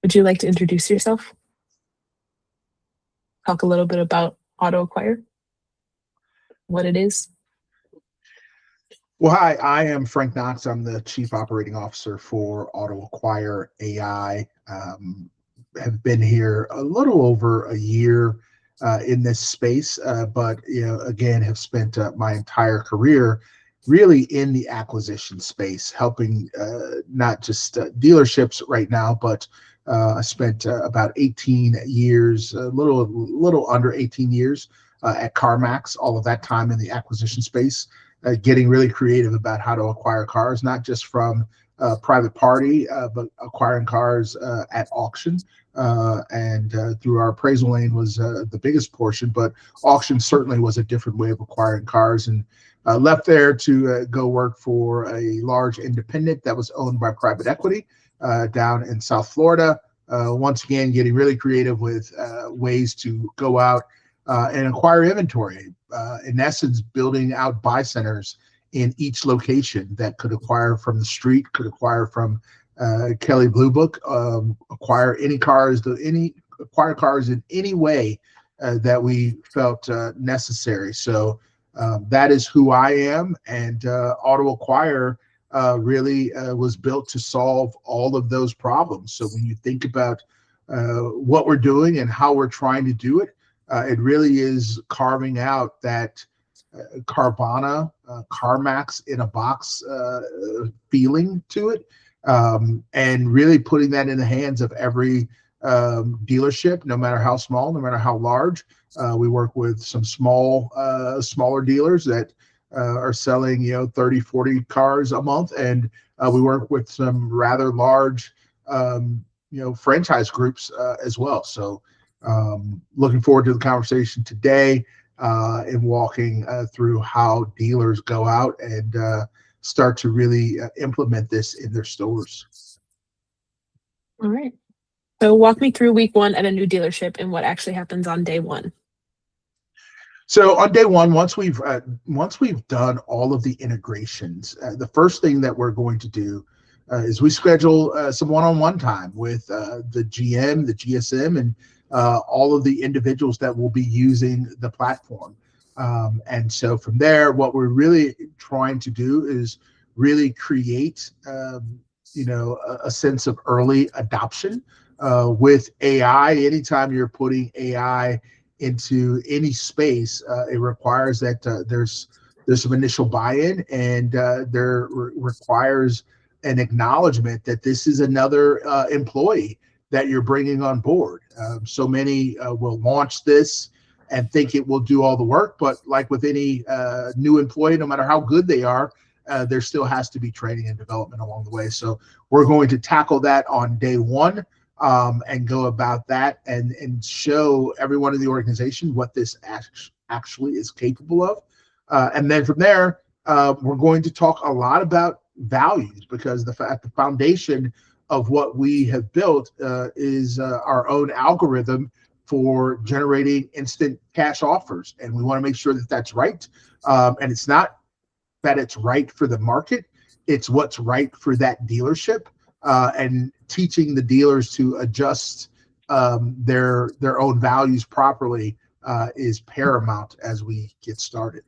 Would you like to introduce yourself? Talk a little bit about Auto Acquire, what it is. Well, hi, I am Frank Knox. I'm the Chief Operating Officer for Auto Acquire AI. Have been here a little over a year in this space, but again, have spent my entire career really in the acquisition space, helping not just dealerships right now, but I spent about 18 years, a little under 18 years at CarMax. All of that time in the acquisition space. Getting really creative about how to acquire cars, not just from private party, but acquiring cars at auction. And through our appraisal lane was the biggest portion, but auction certainly was a different way of acquiring cars. And left there to go work for a large independent that was owned by private equity down in South Florida. Once again, getting really creative with ways to go out and acquire inventory. In essence, building out buy centers in each location that could acquire from the street, could acquire from Kelly Blue Book, acquire cars in any way that we felt necessary. So that is who I am, and Auto Acquire really was built to solve all of those problems. So when you think about what we're doing and how we're trying to do it, it really is carving out that Carvana, CarMax in a box feeling to it, and really putting that in the hands of every dealership, no matter how small, no matter how large. We work with some smaller dealers that are selling 30, 40 cars a month, and we work with some rather large franchise groups as well. So looking forward to the conversation today and walking through how dealers go out and start to really implement this in their stores. All right. So walk me through week one at a new dealership and what actually happens on day one. So on day one, once we've done all of the integrations, the first thing that we're going to do is we schedule some one-on-one time with the GM, the GSM, and all of the individuals that will be using the platform. And so from there, what we're really trying to do is really create, a sense of early adoption with AI. Anytime you're putting AI into any space, it requires that there's some initial buy-in, and there requires an acknowledgement that this is another employee that you're bringing on board. So many will launch this and think it will do all the work, but like with any new employee, no matter how good they are, there still has to be training and development along the way. So we're going to tackle that on day one and go about that and show everyone in the organization what this actually is capable of. And then from there, we're going to talk a lot about values, because the foundation of what we have built is our own algorithm for generating instant cash offers. And we want to make sure that that's right. And it's not that it's right for the market, it's what's right for that dealership, and teaching the dealers to adjust their own values properly is paramount as we get started.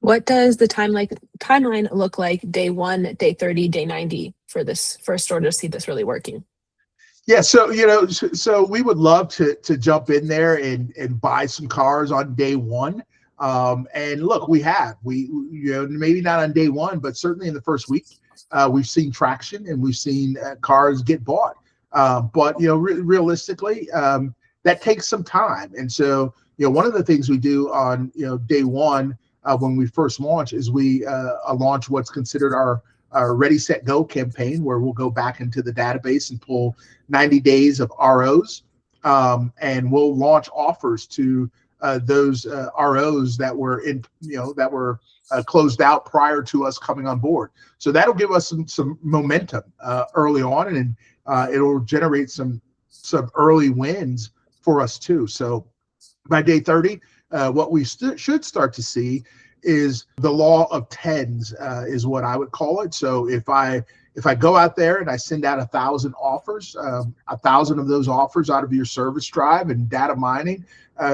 What does the timeline look like day 1, day 30, day 90 for this first store to see this really working? Yeah, so we would love to jump in there and buy some cars on day one. And look, we maybe not on day one, but certainly in the first week, we've seen traction and we've seen cars get bought. But realistically, that takes some time. And so one of the things we do on day one when we first launch is we launch what's considered our Ready, Set, Go campaign, where we'll go back into the database and pull 90 days of ROs, and we'll launch offers to those ROs that were closed out prior to us coming on board. So that'll give us some momentum early on, and it'll generate some early wins for us too. So by day 30, what we should start to see is the law of tens, is what I would call it. So if I if I go out there and I send out 1,000 offers, 1,000 of those offers out of your service drive and data mining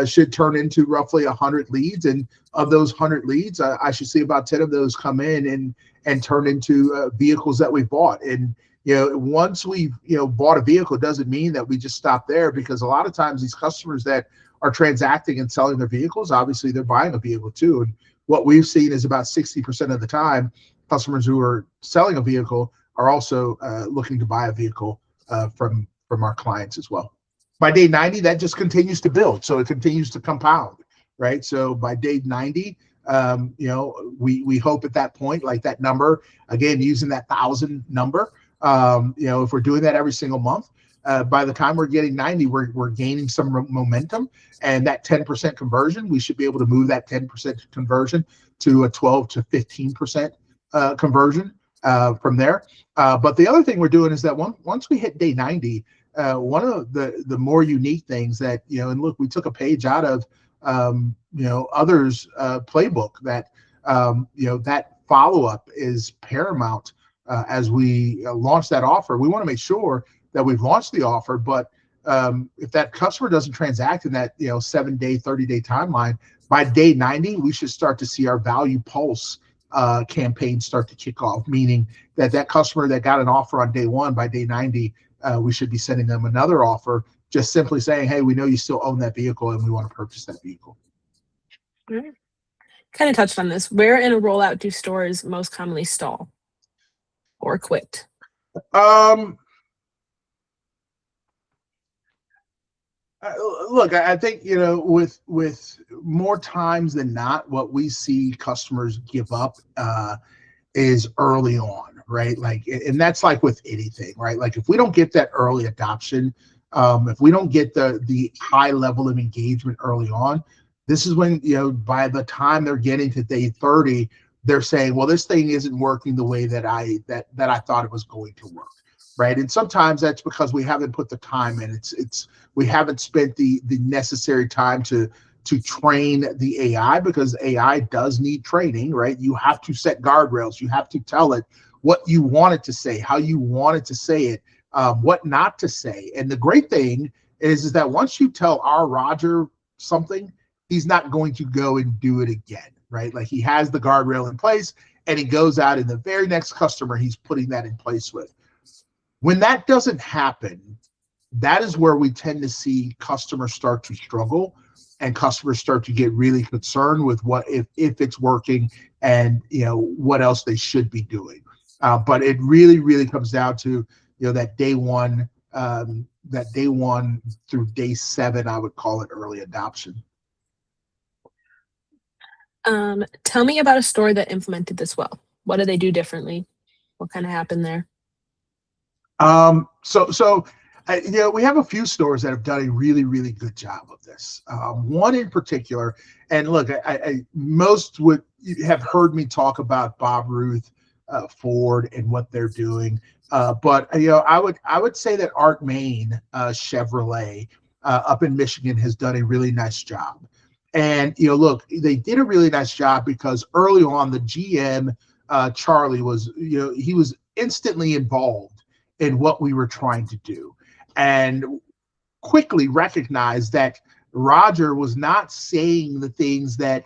should turn into roughly 100 leads. And of those 100 leads, I should see about 10 of those come in and turn into vehicles that we've bought. And once we've bought a vehicle, doesn't mean that we just stop there, because a lot of times these customers that are transacting and selling their vehicles, obviously they're buying a vehicle too. And what we've seen is about 60% of the time, customers who are selling a vehicle are also looking to buy a vehicle from our clients as well. By day 90, that just continues to build, so it continues to compound, right? So by day 90, we hope at that point, like that number, again, using that 1,000 number, if we're doing that every single month, by the time we're getting 90, we're gaining some momentum, and that 10% conversion, we should be able to move that 10% conversion to a 12 to 15% conversion from there. But the other thing we're doing is that once we hit day 90, one of the more unique things that, and look, we took a page out of others' playbook, that that follow-up is paramount as we launch that offer. We want to make sure that we've launched the offer, but if that customer doesn't transact in that 7-day, 30-day timeline, by day 90, we should start to see our value pulse campaign start to kick off, meaning that customer that got an offer on day 1, by day 90, we should be sending them another offer, just simply saying, hey, we know you still own that vehicle and we want to purchase that vehicle. Right. Kind of touched on this. Where in a rollout do stores most commonly stall or quit? Look, I think, with more times than not, what we see customers give up is early on, right? Like, and that's like with anything, right? Like if we don't get that early adoption, if we don't get the high level of engagement early on, this is when, by the time they're getting to day 30, they're saying, well, this thing isn't working the way that I thought it was going to work. Right. And sometimes that's because we haven't put the time in. We haven't spent the necessary time to train the AI, because AI does need training, right? You have to set guardrails. You have to tell it what you want it to say, how you want it to say it, what not to say. And the great thing is that once you tell our Roger something, he's not going to go and do it again, right? Like, he has the guardrail in place, and he goes out, and the very next customer he's putting that in place with. When that doesn't happen, that is where we tend to see customers start to struggle, and customers start to get really concerned with what if it's working, and what else they should be doing. But it really, really comes down to that day one through day 7, I would call it early adoption. Tell me about a store that implemented this well. What do they do differently? What kind of happened there? We have a few stores that have done a really, really good job of this. One in particular, and look, most would have heard me talk about Bob Ruth, Ford, and what they're doing. But I would say that Art Main Chevrolet up in Michigan has done a really nice job. And look, they did a really nice job because early on, the GM Charlie was he was instantly involved in what we were trying to do, and quickly recognized that Roger was not saying the things that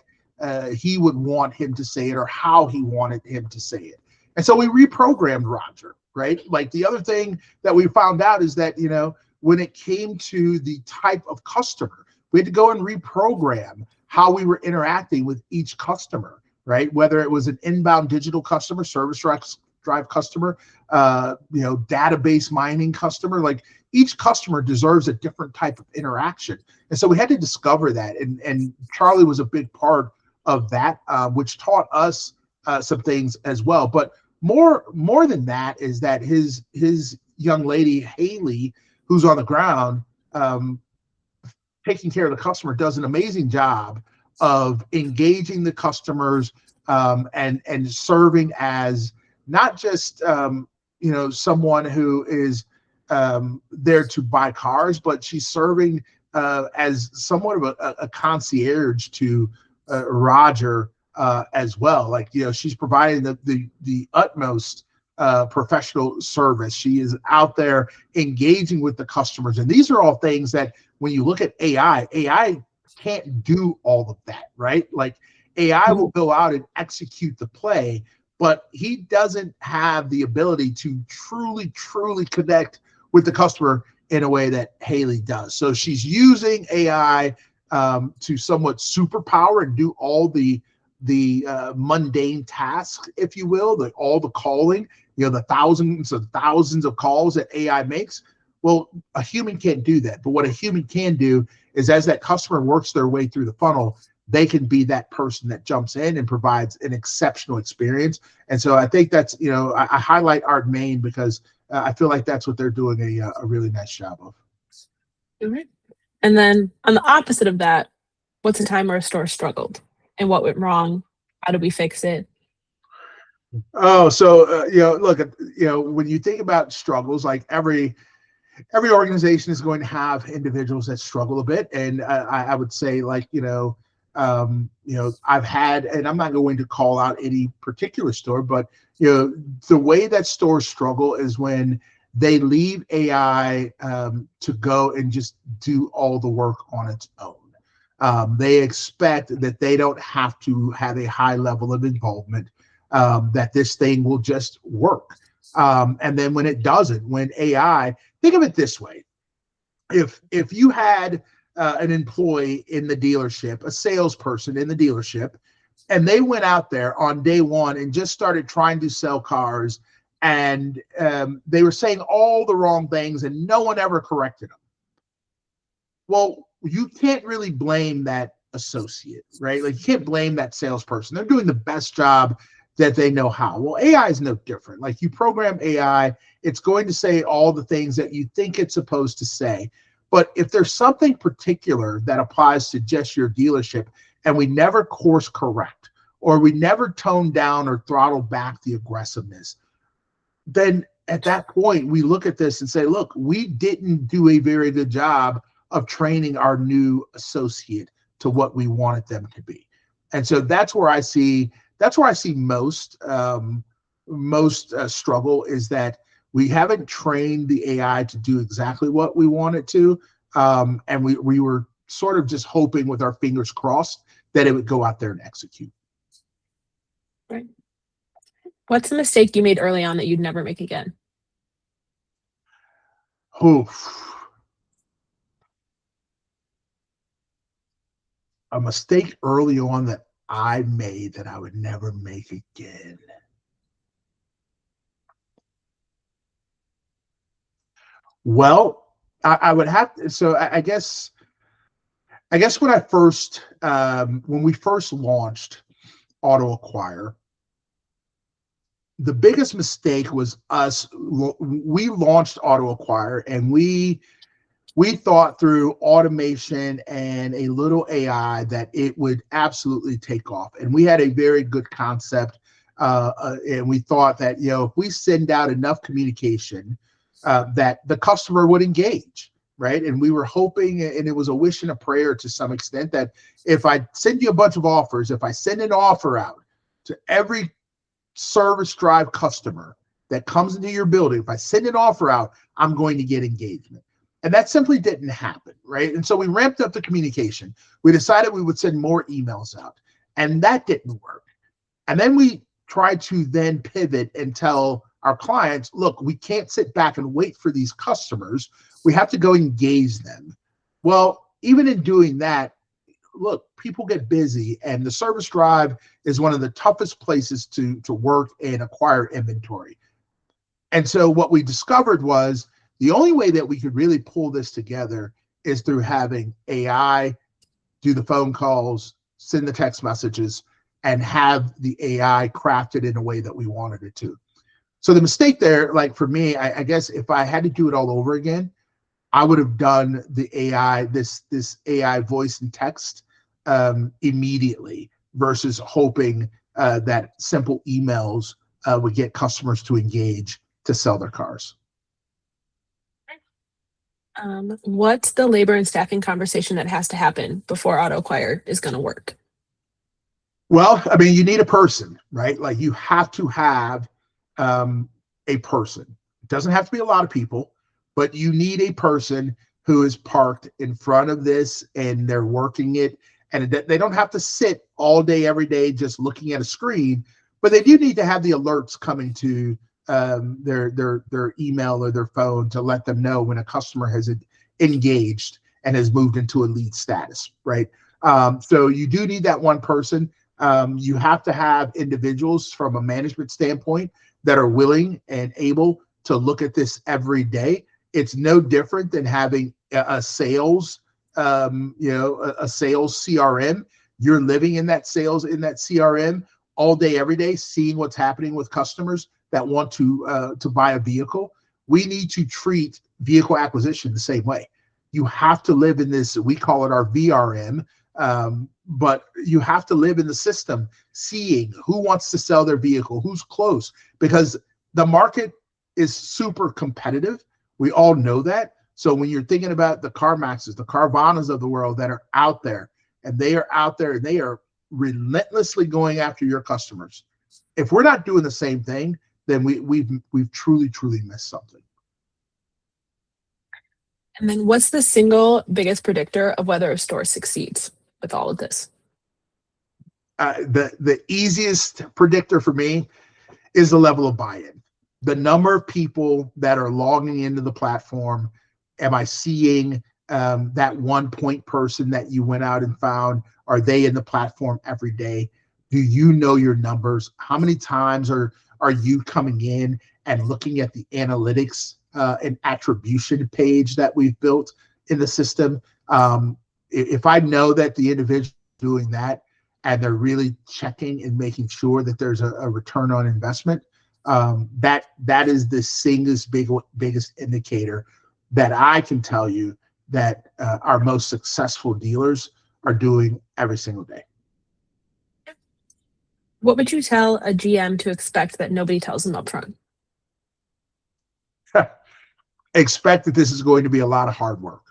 he would want him to say it, or how he wanted him to say it. And so we reprogrammed Roger, right? Like, the other thing that we found out is that, when it came to the type of customer, we had to go and reprogram how we were interacting with each customer, right? Whether it was an inbound digital customer, service drive customer, database mining customer, like, each customer deserves a different type of interaction. And so we had to discover that. And Charlie was a big part of that, which taught us some things as well. But more than that is that his young lady, Haley, who's on the ground, taking care of the customer, does an amazing job of engaging the customers, and serving as not just someone who is there to buy cars, but she's serving as somewhat of a concierge to Roger as well. Like, she's providing the utmost professional service. She is out there engaging with the customers. And these are all things that when you look at AI can't do all of that, right? Like AI will go out and execute the play, but he doesn't have the ability to truly connect with the customer in a way that Haley does. So she's using AI to somewhat superpower and do all the mundane tasks, if you will, all the calling, the thousands of calls that AI makes. Well, a human can't do that. But what a human can do is, as that customer works their way through the funnel, they can be that person that jumps in and provides an exceptional experience. And so I think that's, I highlight Art Main because I feel like that's what they're doing a really nice job of. All right. And then on the opposite of that, what's a time where a store struggled and what went wrong? How did we fix it? Oh, so look, when you think about struggles, like every organization is going to have individuals that struggle a bit, and I would say, like, I've had, and I'm not going to call out any particular store, but the way that stores struggle is when they leave AI to go and just do all the work on its own. They expect that they don't have to have a high level of involvement, that this thing will just work. And then when it doesn't, when AI, think of it this way. If you had an employee in the dealership, a salesperson in the dealership, and they went out there on day one and just started trying to sell cars, and they were saying all the wrong things and no one ever corrected them. Well, you can't really blame that associate, right? Like, you can't blame that salesperson. They're doing the best job that they know how. Well, AI is no different. Like, you program AI, it's going to say all the things that you think it's supposed to say. But if there's something particular that applies to just your dealership, and we never course correct, or we never tone down or throttle back the aggressiveness, then at that point, we look at this and say, look, we didn't do a very good job of training our new associate to what we wanted them to be. And so that's where I see most struggle, is that we haven't trained the AI to do exactly what we want it to. And we were sort of just hoping with our fingers crossed that it would go out there and execute. Right. What's a mistake you made early on that you'd never make again? Oof. A mistake early on that I made that I would never make again. Well, I would have to, so I guess when we first launched Auto Acquire, the biggest mistake was we launched Auto Acquire, and we thought through automation and a little AI that it would absolutely take off. And we had a very good concept, and we thought that, if we send out enough communication, that the customer would engage, right? And we were hoping, and it was a wish and a prayer to some extent, that if I send you a bunch of offers, if I send an offer out to every service drive customer that comes into your building, if I send an offer out, I'm going to get engagement. And that simply didn't happen, right? And so we ramped up the communication. We decided we would send more emails out, and that didn't work. And then we tried to then pivot and tell our clients, look, we can't sit back and wait for these customers. We have to go engage them. Well, even in doing that, look, people get busy, and the service drive is one of the toughest places to work and acquire inventory. And so what we discovered was the only way that we could really pull this together is through having AI do the phone calls, send the text messages, and have the AI crafted in a way that we wanted it to. So the mistake there, like for me, I guess if I had to do it all over again, I would have done the AI, this AI voice and text immediately, versus hoping that simple emails would get customers to engage to sell their cars. What's the labor and staffing conversation that has to happen before Auto Acquire is going to work? Well, I mean, you need a person, right? Like, you have to have a person. It doesn't have to be a lot of people, but you need a person who is parked in front of this and they're working it. And they don't have to sit all day, every day, just looking at a screen, but they do need to have the alerts coming to their email or their phone to let them know when a customer has engaged and has moved into a lead status, right? So you do need that one person. You have to have individuals from a management standpoint that are willing and able to look at this every day. It's no different than having a sales, a sales CRM. You're living in that CRM all day, every day, seeing what's happening with customers that want to buy a vehicle. We need to treat vehicle acquisition the same way. You have to live in this, we call it our VRM, but you have to live in the system, seeing who wants to sell their vehicle, who's close, because the market is super competitive. We all know that. So when you're thinking about the CarMaxes, the Carvanas of the world that are out there, and they are out there and they are relentlessly going after your customers. If we're not doing the same thing, then we've truly missed something. And then what's the single biggest predictor of whether a store succeeds with all of this? The easiest predictor for me is the level of buy-in. The number of people that are logging into the platform. Am I seeing that one point person that you went out and found? Are they in the platform every day? Do you know your numbers? How many times are you coming in and looking at the analytics and attribution page that we've built in the system? If I know that the individual doing that and they're really checking and making sure that there's a return on investment, that is the single biggest indicator that I can tell you that our most successful dealers are doing every single day. What would you tell a GM to expect that nobody tells them up front? Expect that this is going to be a lot of hard work.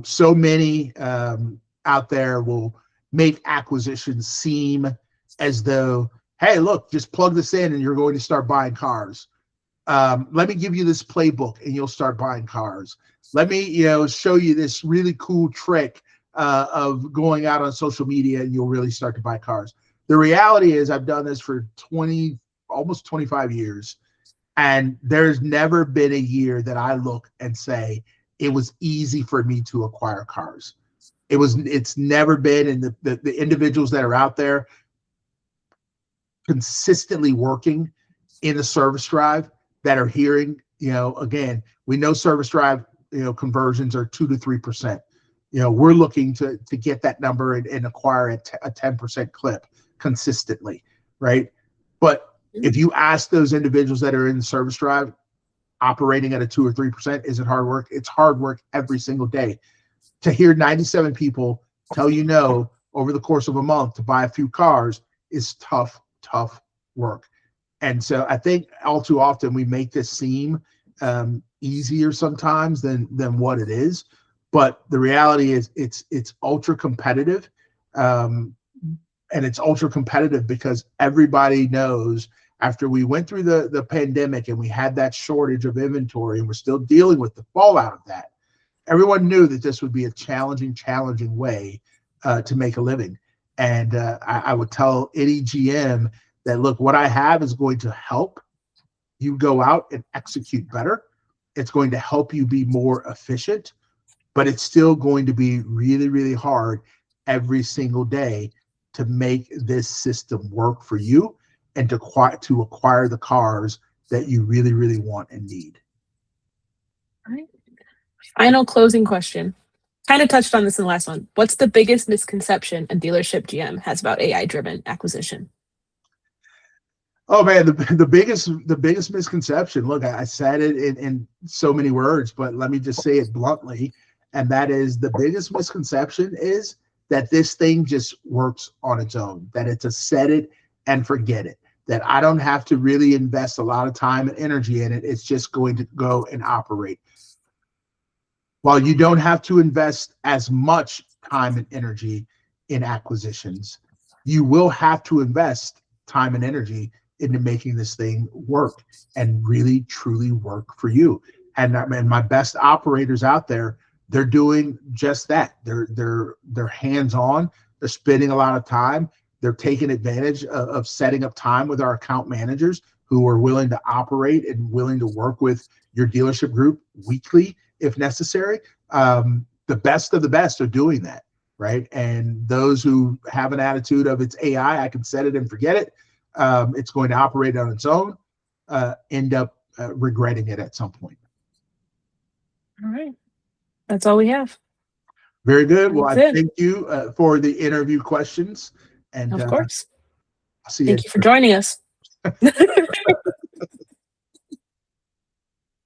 So many out there will make acquisitions seem as though, hey, look, just plug this in and you're going to start buying cars. Let me give you this playbook and you'll start buying cars. Let me, show you this really cool trick of going out on social media and you'll really start to buy cars. The reality is I've done this for almost 25 years, and there's never been a year that I look and say it was easy for me to acquire cars. It's never been, and the individuals that are out there consistently working in the service drive that are hearing, again, we know service drive, conversions are 2 to 3%. We're looking to get that number and acquire a 10% clip consistently, right? But if you ask those individuals that are in the service drive operating at a 2 or 3%, is it hard work? It's hard work every single day. To hear 97 people tell you no over the course of a month to buy a few cars is tough work. And so I think all too often we make this seem easier sometimes than what it is. But the reality is it's ultra competitive. And it's ultra competitive because everybody knows after we went through the pandemic and we had that shortage of inventory and we're still dealing with the fallout of that, everyone knew that this would be a challenging way to make a living. And I would tell any GM that, look, what I have is going to help you go out and execute better. It's going to help you be more efficient, but it's still going to be really hard every single day to make this system work for you and to acquire the cars that you really want and need. All right. Final closing question. Kind of touched on this in the last one. What's the biggest misconception a dealership GM has about AI-driven acquisition? Oh man, the biggest misconception. Look, I said it in so many words, but let me just say it bluntly, and that is the biggest misconception is that this thing just works on its own. That it's a set it and forget it. That I don't have to really invest a lot of time and energy in it. It's just going to go and operate. While you don't have to invest as much time and energy in acquisitions, you will have to invest time and energy into making this thing work and really truly work for you. And my best operators out there, they're doing just that. They're hands-on. They're spending a lot of time. They're taking advantage of setting up time with our account managers who are willing to operate and willing to work with your dealership group weekly if necessary. The best of the best are doing that, right? And those who have an attitude of it's AI, I can set it and forget it, it's going to operate on its own, end up regretting it at some point. All right. That's all we have. Very good. Well, I That's it. thank you for the interview questions. And Of course. I'll see you. Thank you for joining us.